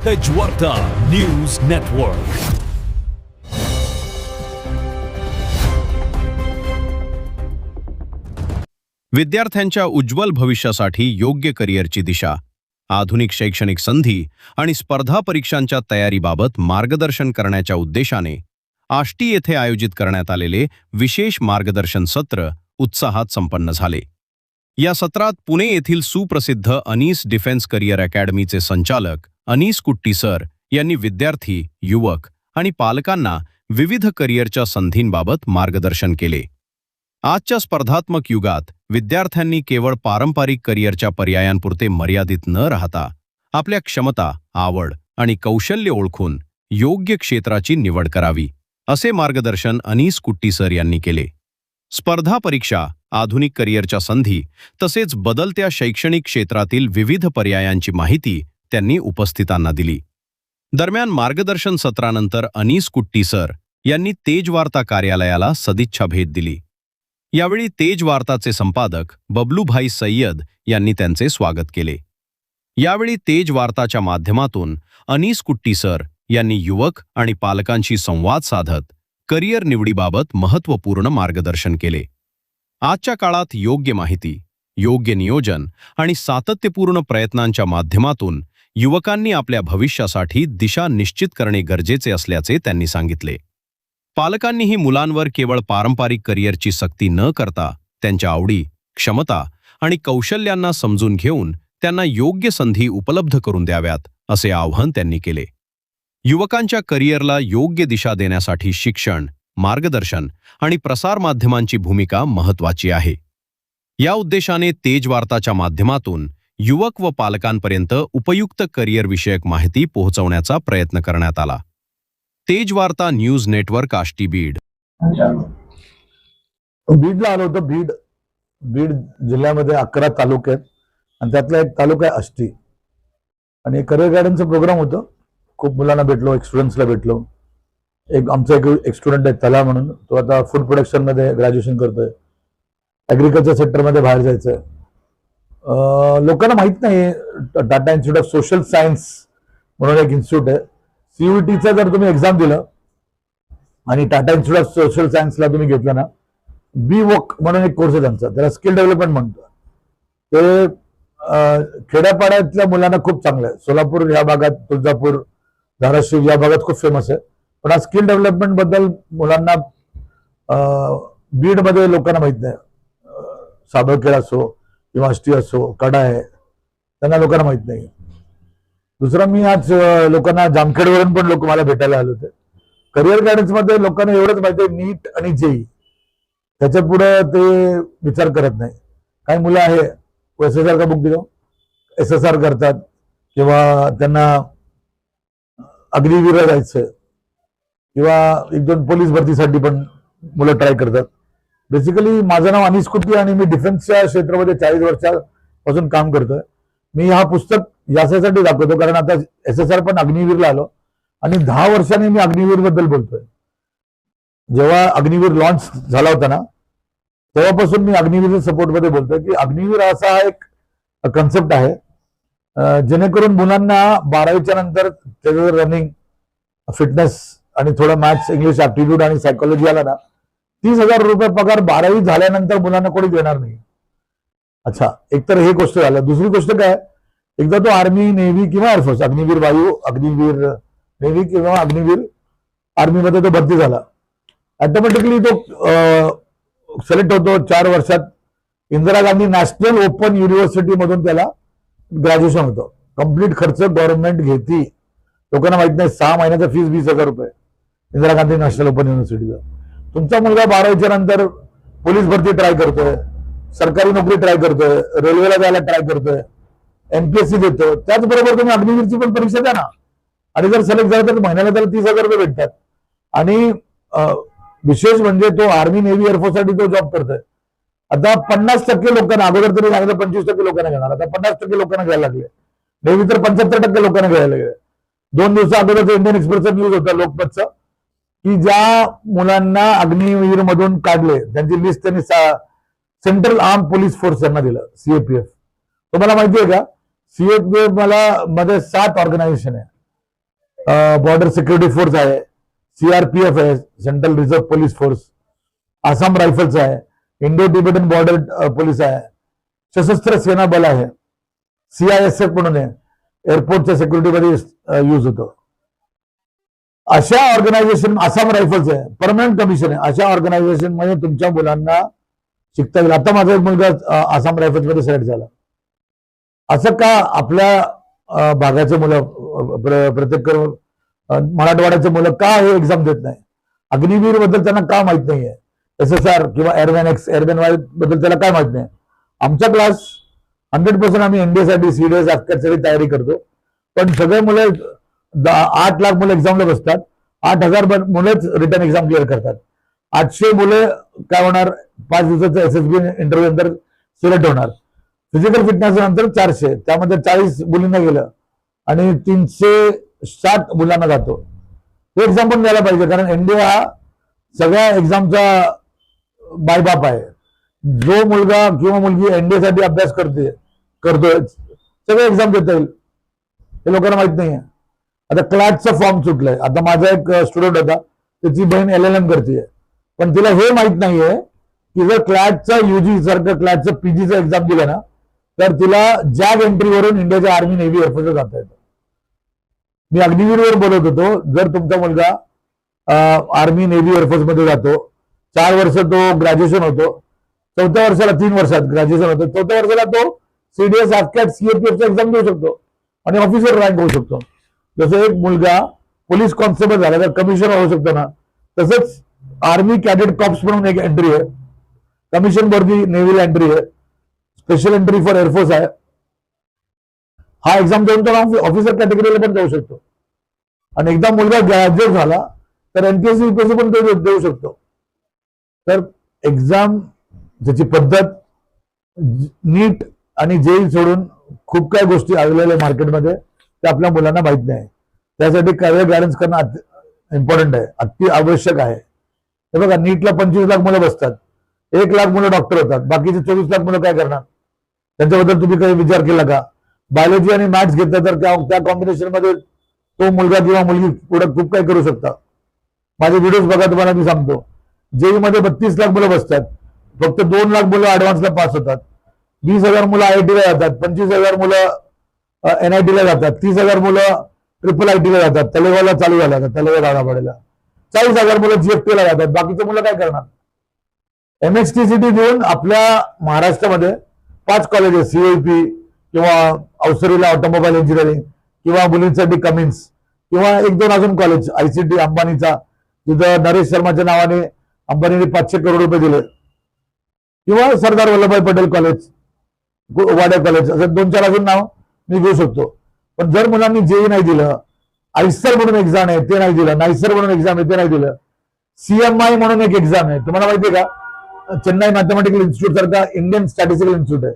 Tejvarta news network. विद्यार्थ्यांच्या उज्ज्वल भविष्यासाठी योग्य करिअरची दिशा, आधुनिक शैक्षणिक संधी आणि स्पर्धा परीक्षांच्या तयारीबाबत मार्गदर्शन करण्याच्या उद्देशाने आष्टी येथे आयोजित करण्यात आलेले विशेष मार्गदर्शन सत्र उत्साहात संपन्न झाले. या सत्रात पुणे येथील सुप्रसिद्ध अनीस डिफेन्स करिअर अकॅडमीचे संचालक अनीस कुट्टी सर यांनी विद्यार्थी, युवक आणि पालकांना विविध करिअरच्या संधींबाबत मार्गदर्शन केले. आजच्या स्पर्धात्मक युगात विद्यार्थ्यांनी केवळ पारंपरिक करिअरच्या पर्यायांपुरते मर्यादित न राहता आपल्या क्षमता, आवड आणि कौशल्य ओळखून योग्य क्षेत्राची निवड करावी, असे मार्गदर्शन अनीस कुट्टी सर यांनी केले. स्पर्धा परीक्षा, आधुनिक करिअरच्या संधी तसेच बदलत्या शैक्षणिक क्षेत्रातील विविध पर्यायांची माहिती त्यांनी उपस्थितांना दिली. दरम्यान मार्गदर्शन सत्रानंतर अनीस कुट्टी सर यांनी तेजवार्ता कार्यालयाला सदिच्छा भेट दिली. यावेळी तेजवार्ताचे संपादक बबलूभाई सय्यद यांनी त्यांचे स्वागत केले. यावेळी तेजवार्ताच्या माध्यमातून अनीस कुट्टी सर यांनी युवक आणि पालकांशी संवाद साधत करिअर निवडीबाबत महत्त्वपूर्ण मार्गदर्शन केले. आजच्या काळात योग्य माहिती, योग्य नियोजन आणि सातत्यपूर्ण प्रयत्नांच्या माध्यमातून युवकांनी आपल्या भविष्यासाठी दिशा निश्चित करणे गरजेचे असल्याचे त्यांनी सांगितले. पालकांनीही मुलांवर केवळ पारंपरिक करिअरची सक्ती न करता त्यांच्या आवडी, क्षमता आणि कौशल्यांना समजून घेऊन त्यांना योग्य संधी उपलब्ध करून द्याव्यात, असे आवाहन त्यांनी केले. युवकांच्या करिअरला योग्य दिशा देण्यासाठी शिक्षण, मार्गदर्शन आणि प्रसारमाध्यमांची भूमिका महत्त्वाची आहे. या उद्देशाने तेजवार्ताच्या माध्यमातून युवक व पालकांपर्यंत उपयुक्त करिअरविषयक माहिती पोहोचवण्याचा प्रयत्न करण्यात आला. Tejvarta news network, Ashti, Beed. बीडला आलो होतो. बीड जिल्ह्यामध्ये 11 तालुके आहेत आणि त्यातला एक तालुका आहे आष्टी. आणि करिअर गार्डनचं प्रोग्राम होतं. खूप मुलांना भेटलो, एक स्टुडंट्सला भेटलो. आमचा एक स्टुडंट आहे तला म्हणून, तो आता फूड प्रोडक्शन मध्ये ग्रॅज्युएशन करतोय. ऍग्रिकल्चर सेक्टरमध्ये बाहेर जायचंय. लोकांना माहित नाही Tata institute of social science म्हणून एक इन्स्टिट्यूट आहे. सीयूटीचा जर तुम्ही एक्झाम दिलं आणि टाटा इन्स्टिट्यूट ऑफ सोशल सायन्सला तुम्ही घेतलं ना, बी वॉक म्हणून एक कोर्स आहे त्यांचा, त्याला स्किल डेव्हलपमेंट म्हणतो. ते खेड्यापाड्यातल्या मुलांना खूप चांगलं आहे. सोलापूर या भागात, तुळजापूर, धाराशिव या भागात खूप फेमस आहे. पण हा स्किल डेव्हलपमेंट बद्दल मुलांना बीडमध्ये लोकांना माहित नाही. साबळखेड असो किंवा आष्टी असो, कडा आहे, त्यांना लोकांना माहित नाही. दुसरा, मी आज लोकांना जामखेडवरून पण लोक मला भेटायला आले होते. करिअर गायडन्स मध्ये लोकांना एवढंच माहिती आहे, नीट आणि जेई, त्याच्या पुढे ते विचार करत नाही. काही मुलं आहे SSR का बुक दिलो, SSR करतात किंवा त्यांना अग्निवीर जायचं किंवा 1-2 पोलीस भरतीसाठी पण मुलं ट्राय करतात. बेसिकली माझं नाव अनीस कुट्टी आणि मी डिफेन्सच्या क्षेत्रामध्ये 40 वर्षापासून काम करतोय. मी हा पुस्तक यासाठी दाखवतो कारण आता SSR पण अग्निवीरला आलो आणि 10 वर्षांनी मी अग्निवीर बद्दल बोलतोय. जेव्हा अग्निवीर लॉन्च झाला होता ना, तेव्हापासून मी अग्निवीरच्या सपोर्टमध्ये बोलतोय की अग्निवीर असा एक कन्सेप्ट आहे जेणेकरून मुलांना 12वीच्या नंतर त्याचं रनिंग, फिटनेस आणि थोडं मॅथ्स, इंग्लिश, ऍप्टिट्यूड आणि सायकोलॉजी आला ना, 30,000 रुपये पगार 12वी झाल्यानंतर मुलांना कोणी देणार नाही. अच्छा, एक तर हे गोष्ट झालं. दुसरी गोष्ट काय, एकदा तो आर्मी, नेव्ही किंवा एअरफोर्स, अग्निवीर वायू, अग्निवीर नेव्ही किंवा अग्निवीर आर्मीमध्ये तो भरती झाला, ऑटोमॅटिकली तो सिलेक्ट होतो. 4 वर्षात Indira Gandhi national open university मधून त्याला ग्रॅज्युएशन होतं. कम्प्लीट खर्च गव्हर्नमेंट घेती. लोकांना माहित नाही, 6 महिन्याचा फीस 20,000 रुपये इंदिरा गांधी नॅशनल ओपन युनिव्हर्सिटीचा. तुमचा मुलगा 12वीच्या नंतर पोलीस भरती ट्राय करतोय, सरकारी नोकरी ट्राय करतोय, रेल्वेला जायला ट्राय करतोय, MPSC देतो, त्याचबरोबर तुम्ही अग्निवीरची पण परीक्षा द्या ना. आणि जर सिलेक्ट झालं तर महिन्याला त्याला 30,000 रुपये भेटतात. आणि विशेष म्हणजे तो आर्मी, नेव्ही, एअरफोर्ससाठी तो जॉब करतोय. आता 50% लोकांना, अगोदर तरी सांगितलं 25% लोकांना घेणार, आता 50% लोकांना घ्यायला लागले. नेव्ही तर 75% लोकांना घ्यायला लागले. 2 दिवसा अगोदरचं इंडियन एक्सप्रेसचा न्यूज होता लोकमतचा की ज्या मुलांना अग्निवीर मधून काढले त्यांची लिस्ट त्यांनी सेंट्रल आर्म पोलीस फोर्स यांना दिलं, CAPF. तुम्हाला माहिती आहे का, CAPF मला मध्ये 7 ऑर्गनायझेशन आहे. बॉर्डर सिक्युरिटी फोर्स आहे, सीआरपीएफ आहे, central reserve police force, Assam rifles आहे, इंडो तिबेटन बॉर्डर पोलीस आहे, सशस्त्र सेना बल आहे, सीआयएसएफ म्हणून आहे, एअरपोर्टच्या सिक्युरिटीमध्ये यूज होतो. अशा ऑर्गनायझेशन, आसाम रायफल्स आहे, परमनंट कमिशन आहे, अशा ऑर्गनायझेशन मध्ये तुमच्या मुलांना शिकता येईल. आता माझा एक मुलगा आसाम रायफल्स मध्ये सिलेक्ट झाला. असं का आपल्या भागाचे मुलं प्रत्येक मराठवाड्याचे मुलं का हे एक्झाम देत नाही? अग्निवीर बद्दल त्यांना का माहित नाहीये? SSR किंवा एअरमॅन एक्स, एअरमॅन वाय बद्दल त्याला काय माहित नाही? आमचा क्लास 100% आम्ही एनडीएसाठी, सीडीएस, साठी तयारी करतो. पण सगळे मुलं 8 लाख मुलं एक्झामला बसतात, 8,000 मुलेच रिटर्न एक्झाम क्लिअर करतात. 800 मुले काय होणार? 5 दिवसाचं SSB इंटरव्ह्यू नंतर सिलेक्ट होणार. फिजिकल फिटनेस नंतर 400, त्यामध्ये 40 मुलींना गेलं आणि 360 मुलांना जातो. हे एक्झाम पण द्यायला पाहिजे, कारण एनडीए हा सगळ्या एक्झामचा बायबाप आहे. जो मुलगा किंवा मुलगी एनडीए साठी अभ्यास करतोय सगळे एक्झाम देता येईल, हे लोकांना माहित नाहीये. आता क्लॅटचा फॉर्म सुटलाय. आता माझा एक स्टुडंट होता, त्याची बहीण LLM करते, पण तिला हे माहित नाहीये की जर क्लॅटचा UG सारखं क्लॅटचं PGचं एक्झाम दिलं ना, तर तिला जॅग एंट्रीवरून इंडियाच्या आर्मी, नेव्ही, एअरफोर्सला जाता येतं. मी अग्निवीरवर बोलत होतो, जर तुमचा मुलगा आर्मी, नेव्ही, एअरफोर्स मध्ये जातो, 4 वर्ष तो ग्रॅज्युएशन होतो, 4थ्या वर्षाला 3 वर्षात ग्रॅज्युएशन होतं, 4थ्या वर्षाला तो CDS, AFCAT, CAPFचा एक्झाम देऊ शकतो आणि ऑफिसर रँक होऊ शकतो. जसं एक मुलगा पोलीस कॉन्स्टेबल झाला तर कमिशनर होऊ शकतो ना, तसंच आर्मी कॅडेट कॉप्स म्हणून एक एंट्री आहे, कमिशन वरती नेव्हीला एंट्री आहे, स्पेशल एंट्री फॉर एअरफोर्स आहे. हा एक्झाम देऊन तो ऑफिसर कॅटेगरीला पण जाऊ शकतो. आणि एकदा मुलगा ग्रॅज्युएट झाला तर NPSC, UPSC पण तो देऊ शकतो. तर एक्झाम ज्याची पद्धत, नीट आणि JEE सोडून खूप काही गोष्टी आलेल्या मार्केटमध्ये, ते आपल्या मुलांना माहित नाही. त्यासाठी करिअर गायडन्स करणं इम्पॉर्टंट आहे, अति आवश्यक आहे. हे बघा, नीटला 25 लाख मुलं बसतात, 1 लाख मुलं डॉक्टर होतात, बाकीचे 24 लाख मुलं काय करणार? त्यांच्याबद्दल तुम्ही काही विचार केला का? बायोलॉजी आणि मॅथ्स घेतलं तर त्या कॉम्बिनेशन मध्ये तो मुलगा किंवा मुलगी पुढे खूप काही करू शकता. माझे व्हिडिओज बघा, तुम्हाला मी सांगतो. JEE मध्ये 32 लाख मुलं बसतात, फक्त 2 लाख मुलं ऍडव्हान्सला पास होतात, 20,000 मुलं IIT ला जातात, 25,000 मुलं NIT ला जातात, 30,000 मुलं IIIT ला जातात, तलेगावला चालू झाला आता, तलेगाव दादापाड्याला 40,000 मुलं GFT ला जातात. बाकीचे मुलं काय करणार? MHTCT देऊन आपल्या महाराष्ट्रामध्ये 5 कॉलेजेस, CIP किंवा अवसरीला ऑटोमोबाईल इंजिनिअरिंग, किंवा मुलींसाठी कमिन्स, किंवा 1-2 अजून कॉलेज, ICT अंबानीचा, तिथं नरेश शर्माच्या नावाने अंबानीने 500 करोड रुपये दिले, किंवा सरदार वल्लभभाई पटेल कॉलेज, वाड्या कॉलेज, असं 2-4 अजून नाव मी घेऊ शकतो. पण जर मुलांनी JEE नाही दिलं, आयसर म्हणून एक्झाम आहे ते नाही दिलं, नायसर म्हणून एक्झाम आहे ते नाही दिलं, CMI म्हणून एक एक्झाम आहे, तुम्हाला माहितीये का? चेन्नई मॅथमॅटिकल इन्स्टिट्यूट सारखा इंडियन स्टॅटिस्टिकल इन्स्टिट्यूट आहे.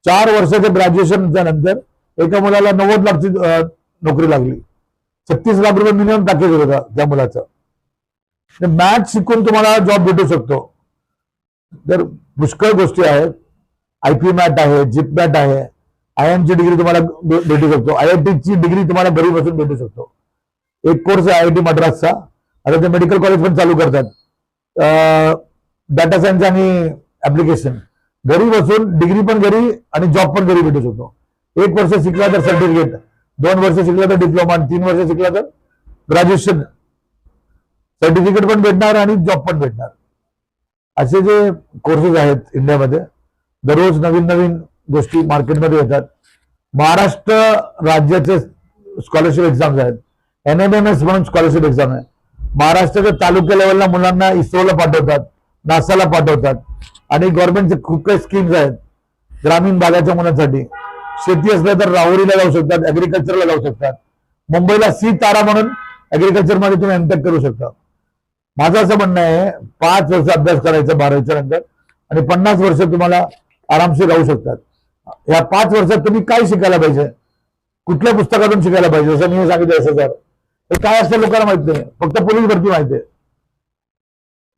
4 वर्षाच्या ग्रॅज्युएशनच्या नंतर एका मुलाला 90 लाखची नोकरी लागली, 36 लाख रुपये मिनिमम पॅकेज होता त्या मुलाचं. मॅथ शिकून तुम्हाला जॉब भेटू शकतो. तर पुष्कळ गोष्टी आहेत. IP मॅथ आहे, जिप मॅथ आहे, IIM ची डिग्री तुम्हाला भेटू शकतो, IIT ची डिग्री तुम्हाला घरी बसून भेटू शकतो. एक कोर्स आहे IIT मद्रासचा, आता ते मेडिकल कॉलेज पण चालू करतात, डाटा सायन्स आणि ऍप्लिकेशन. घरी बसून डिग्री पण घरी आणि जॉब पण घरी भेटू शकतो. 1 वर्ष शिकला तर सर्टिफिकेट, 2 वर्ष शिकला तर डिप्लोमा, 3 वर्ष शिकला तर ग्रॅज्युएशन सर्टिफिकेट पण भेटणार आणि जॉब पण भेटणार. असे जे कोर्सेस आहेत इंडियामध्ये, दररोज नवीन नवीन गोष्टी मार्केटमध्ये येतात. महाराष्ट्र राज्याचे स्कॉलरशिप एक्झाम्स आहेत, NMMS म्हणून स्कॉलरशिप एक्झाम आहे. महाराष्ट्राच्या तालुका लेवलला मुलांना इस्रोला पाठवतात, नासाला पाठवतात, आणि गव्हर्नमेंटचे खूप काही स्कीम्स आहेत ग्रामीण भागाच्या मुलांसाठी. शेती असल्या तर राहुरीला जाऊ शकतात, ऍग्रिकल्चरला जाऊ शकतात. मुंबईला तारा म्हणून ऍग्रिकल्चर मध्ये तुम्ही एमटेक करू शकता. माझं असं म्हणणं आहे, 5 वर्ष अभ्यास करायचा 12वीच्या नंतर, आणि 50 वर्ष तुम्हाला आरामशीर राहू शकतात. या 5 वर्षात तुम्ही काय शिकायला पाहिजे, कुठल्या पुस्तकातून शिकायला पाहिजे, जसं मी सांगितलं SSR, हे काय असतं लोकांना माहित नाही, फक्त पोलीस भरती माहिती आहे.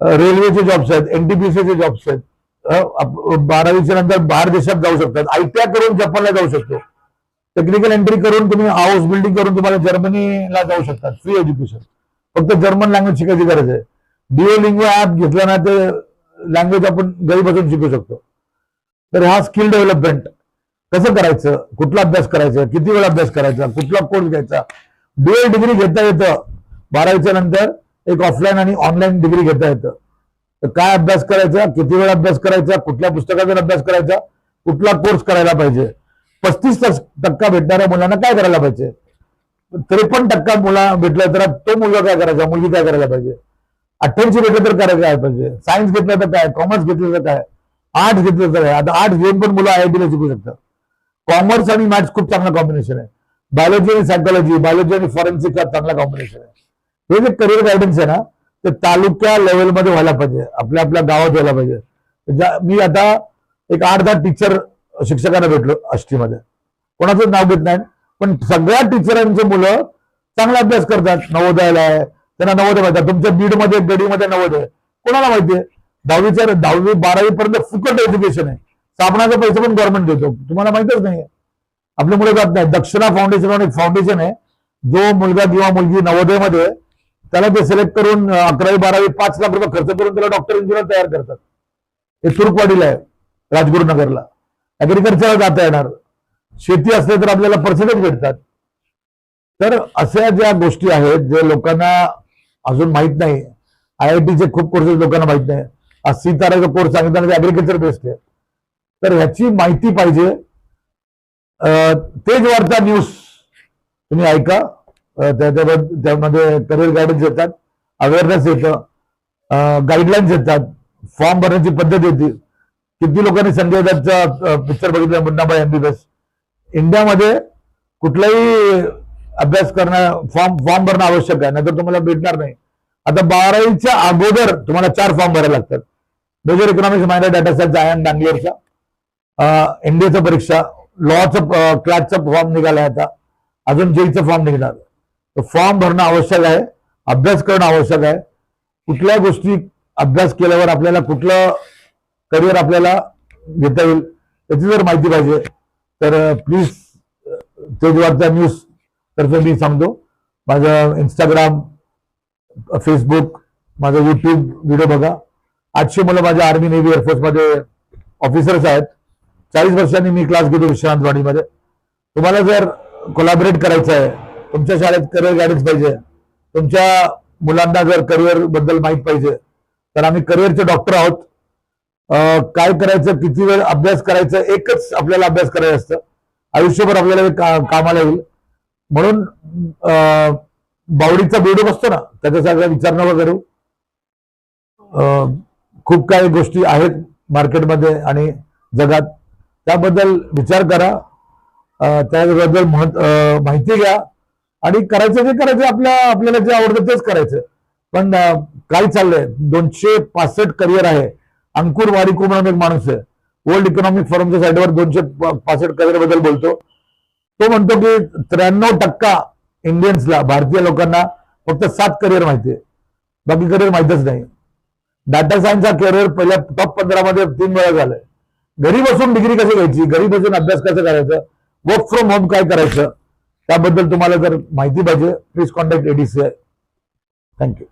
रेल्वेचे जॉब्स आहेत, NTPCचे जॉब्स आहेत. 12वीच्या नंतर बाहेर देशात जाऊ शकतात, ITI करून जपानला जाऊ शकतो. टेक्निकल एंट्री करून तुम्ही हाऊस बिल्डिंग करून तुम्हाला जर्मनीला जाऊ शकता, फ्री एज्युकेशन. फक्त जर्मन लँग्वेज शिकायची गरज आहे. डिओलिंगो ऍप घेतलं ना ते लँग्वेज आपण घरी बसून शिकू शकतो. तर हा स्किल डेव्हलपमेंट कसं करायचं, कुठला अभ्यास करायचा, किती वेळ अभ्यास करायचा, कुठला कोर्स घ्यायचा, डुएल डिग्री घेता येतं 12वीच्या नंतर, एक ऑफलाईन आणि ऑनलाईन डिग्री घेता येतं. तर काय अभ्यास करायचा, किती वेळ अभ्यास करायचा, कुठल्या पुस्तकातून अभ्यास करायचा, कुठला कोर्स करायला पाहिजे, 35% भेटणाऱ्या मुलांना काय करायला पाहिजे, 53% मुला भेटला तर तो मुलगा काय करायचा, मुलगी काय करायला पाहिजे, 88 भेटलं तर करायला काय पाहिजे, सायन्स घेतलं तर काय, कॉमर्स घेतलं तर काय, आर्ट्स घेतलं तर काय. आता आर्ट्स घेऊन पण मुलं IIT शिकू शकतात. कॉमर्स आणि मॅथ्स खूप चांगला कॉम्बिनेशन आहे. बायोलॉजी आणि सायकोलॉजी, बायोलॉजी आणि फॉरेन्सिक हा चांगला कॉम्बिनेशन आहे. हे जे करिअर गायडन्स आहे ना ते तालुक्या लेवलमध्ये व्हायला पाहिजे, आपल्या आपल्या गावात व्हायला पाहिजे. मी आता एक 8-10 टीचर शिक्षकांना भेटलो आष्टीमध्ये, कोणाचं नाव घेत नाही, पण सगळ्या टीचरांचे मुलं चांगला अभ्यास करतात. नवोदयाला आहे, त्यांना नवोदय माहिती. तुमच्या बीडमध्ये गडीमध्ये नवोदय कोणाला माहितीये? 10वी 12वी पर्यंत फुकट एज्युकेशन आहे. साबणाचा पैसे पण गव्हर्नमेंट देतो, तुम्हाला माहितच नाही. आपले मुलं जात नाही. दक्षिणा फाउंडेशन म्हणून एक फाउंडेशन आहे, जो मुलगा किंवा मुलगी नवोदयमध्ये त्याला ते सिलेक्ट करून 11वी 12वी 5 लाख रुपये खर्च करून त्याला डॉक्टर इंजिनियर तयार करतात. हे तुर्कवाडीला आहे, राजगुरुनगरला. ऍग्रिकल्चरला जाता येणार, शेती असले तर आपल्याला पर्सेंटेज भेटतात. तर अशा ज्या गोष्टी आहेत जे लोकांना अजून माहित नाही. IITचे खूप कोर्सेस लोकांना माहित नाही. आज सीताराचा कोर्स सांगितला ते ऍग्रिकल्चर बेस्ड आहे. तर ह्याची माहिती पाहिजे. तेज वार्ता न्यूज तुम्ही ऐका, त्यामध्ये करिअर गायडन्स येतात, अवेअरनेस येतं, गाईडलाईन्स येतात, फॉर्म भरण्याची पद्धत येते. किती लोकांनी संजय दत्तचा पिक्चर बघितला मुन्नाबाई MBBS. इंडियामध्ये कुठलाही अभ्यास करणं फॉर्म भरणं आवश्यक आहे, नाहीतर तुम्हाला भेटणार नाही. आता 12वीच्या अगोदर तुम्हाला 4 फॉर्म भरायला लागतात. Major economics minor data science IIM बँगलोरचा, NDAचा परीक्षा, लॉचा क्लासचा फॉर्म निघाला आता, अजून जेईचा फॉर्म निघणार. तर फॉर्म भरणं आवश्यक आहे, अभ्यास करणं आवश्यक आहे. कुठल्या गोष्टी अभ्यास केल्यावर आपल्याला कुठलं करिअर आपल्याला घेता येईल याची जर माहिती पाहिजे तर प्लीज तेज वार्ता न्यूज तर्फे मी सांगतो. माझं इंस्टाग्राम, फेसबुक, माझं YouTube व्हिडिओ बघा. 800 मुलं माझ्या आर्मी नेव्ही एअरफोर्समध्ये ऑफिसर्स आहेत. 40 वर्षांनी मी क्लास घेतो विश्रांतवाडीमध्ये. तुम्हाला जर कोलॅबोरेट करायचं आहे, तुमच्या शाळेत करिअर गायडन्स पाहिजे, तुमच्या मुलांना जर करिअर बद्दल माहित पाहिजे, तर आम्ही करिअरचे डॉक्टर आहोत. काय करायचं, किती वेळ अभ्यास करायचं, एकच आपल्याला अभ्यास करायचं असतं. आयुष्यभर आपल्याला कामाला येईल. म्हणून बावडीचा बेडूक असतो ना, त्याच्यासारखा विचार नका करू. खूप काही गोष्टी आहेत मार्केटमध्ये आणि जगात, त्याबद्दल विचार करा, त्याबद्दल माहिती घ्या आणि करायचं जे करायचं आपल्याला जे आवडतं तेच करायचं. पण काय चाललंय, 265 करिअर आहे. अंकुर वारिको म्हणून एक माणूस आहे, वर्ल्ड इकॉनॉमिक फोरमच्या साईडवर 265 करिअर बद्दल बोलतो. तो म्हणतो की 93% इंडियन्सला, भारतीय लोकांना फक्त 7 करिअर माहिती आहे, बाकी करिअर माहितच नाही. डाटा सायन्स हा करिअर पहिल्या टॉप 15 मध्ये 3 वेळा झालाय. घरी बसून डिग्री कशी घ्यायची, घरी बसून अभ्यास कसं करायचं, वर्क फ्रॉम होम काय करायचं, त्याबद्दल तुम्हाला जर माहिती पाहिजे प्लीज कॉन्टॅक्ट ADCI. थँक्यू.